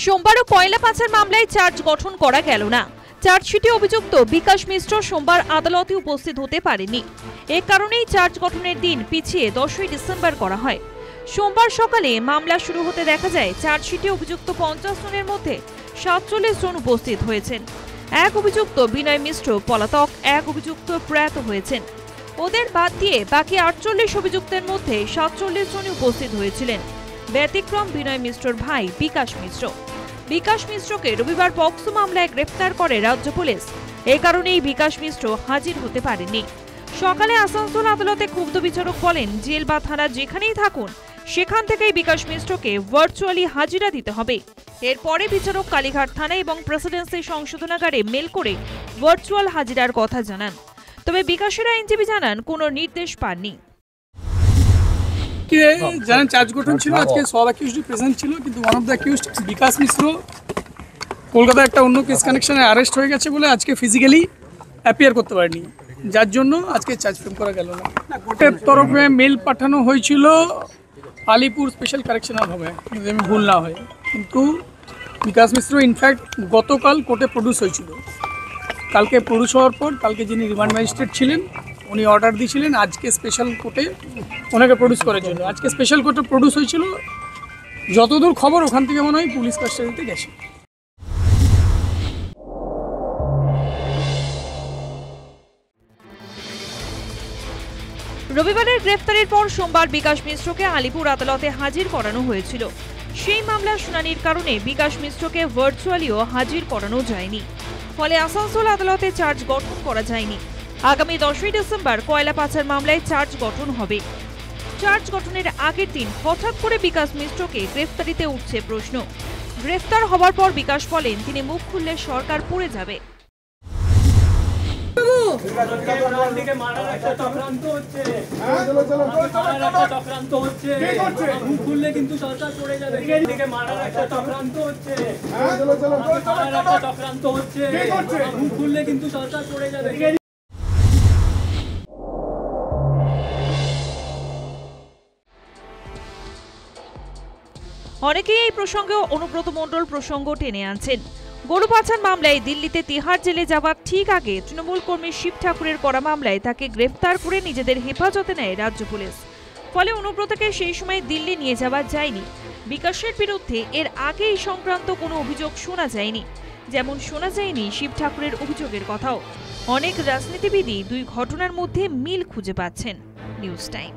সোমবারও কয়লা পাচার মামলায় চার্জ গঠন করা গেল না। চার্জশিটে অভিযুক্ত বিকাশ মিশ্র সোমবার আদালতে উপস্থিত হতে পারেনি। এ কারণেই চার্জ গঠনের দিন পিছিয়ে 10ই ডিসেম্বর করা হয়। সোমবার সকালে মামলা শুরু হতে দেখা যায় চার্জশিটে অভিযুক্ত 50 জনের মধ্যে 47 জন উপস্থিত হয়েছেন। এক অভিযুক্ত বিনয় মিশ্র পলাতক, এক অভিযুক্ত প্রয়াত হয়েছেন। ওদের বাদ দিয়ে বাকি 48 অভিযুক্তের মধ্যে 47 জন উপস্থিত হয়েছিলেন। ব্যতিক্রম বিনয় মিশ্রর ভাই বিকাশ মিশ্র। বিকাশ মিশ্রকে রবিবার পক্সো মামলায় গ্রেফতার করে রাজ্য পুলিশ। এই কারণেই বিকাশ মিশ্র হাজির হতে পারেননি। সকালে আসানসোল আদালতে ক্ষুব্ধ বিচারক বলেন, জেল বা থানা যেখানেই থাকুন সেখান থেকেই বিকাশ মিশ্রকে ভার্চুয়ালি হাজিরা দিতে হবে। এরপরে বিচারক কালীঘাট থানা এবং প্রেসিডেন্সি সংশোধনাগারে মেল করে ভার্চুয়াল হাজিরার কথা জানান। তবে বিকাশের আইনজীবী জানান কোনো নির্দেশ পাননি। জানেন চার্জ গঠন ছিল, আজকে সব অ্যাকিউজড প্রেজেন্ট ছিল, কিন্তু ওয়ান অফ দ্য অ্যাকিউজড বিকাশ মিশ্র কলকাতায় একটা অন্য কেস কানেকশনে অ্যারেস্ট হয়ে গেছে বলে আজকে ফিজিক্যালি অ্যাপিয়ার করতে পারেনি, যার জন্য আজকে চার্জ ফ্রেম করা গেল না। কোর্টের তরফে মেল পাঠানো হয়েছিল আলিপুর স্পেশাল কারেকশনাল হবে, যদি আমি ভুল না হয়, কিন্তু বিকাশ মিশ্র ইনফ্যাক্ট গতকাল কোর্টে প্রডিউস হয়েছিল। কালকে প্রডিউস হওয়ার পর কালকে যিনি রিমান্ড ম্যাজিস্ট্রেট ছিলেন উনি অর্ডার দিয়েছিলেন আজকে স্পেশাল কোর্টে ওনাকে প্রডিউস করার জন্য। আজকে স্পেশাল কোর্টে প্রডিউস হয়েছিল, যতদূর খবর ওখান থেকে মনে হয় পুলিশ কাস্টাডিতে গেছে। রবিবারের গ্রেফতারের পর সোমবার বিকাশ মিশ্রকে আলিপুর আদালতে হাজির করানো হয়েছিল। সেই মামলার শুনানির কারণে বিকাশ মিশ্রকে ভার্চুয়ালিও হাজির করানো যায়নি। ফলে আসানসোল আদালতে চার্জ গঠন করা যায়নি। আগামী 10ই ডিসেম্বর কয়লা পাচার মামলায় চার্জ গঠন হবে। চার্জ গঠনের আগের দিন হঠাৎ করে বিকাশ মিশ্রকে গ্রেফতারিতে উঠছে প্রশ্ন। গ্রেফতার হওয়ার পর বিকাশ বলেন, তিনি মুখ খুললে সরকার পড়ে যাবে। অনেকেই এই প্রসঙ্গে অনুব্রত মণ্ডল প্রসঙ্গ টেনে আনছেন। গরু পাচার মামলায় দিল্লিতে তিহার জেলে যাওয়ার ঠিক আগে তৃণমূল কর্মী শিব ঠাকুরের করা মামলায় তাকে গ্রেফতার করে নিজেদের হেফাজতে নেয় রাজ্য পুলিশ। ফলে অনুব্রতকে সেই সময় দিল্লি নিয়ে যাওয়া যায়নি। বিকাশের বিরুদ্ধে এর আগে এই সংক্রান্ত কোনো অভিযোগ শোনা যায়নি, যেমন শোনা যায়নি শিব ঠাকুরের অভিযোগের কথাও। অনেক রাজনীতিবিদই দুই ঘটনার মধ্যে মিল খুঁজে পাচ্ছেন। News time.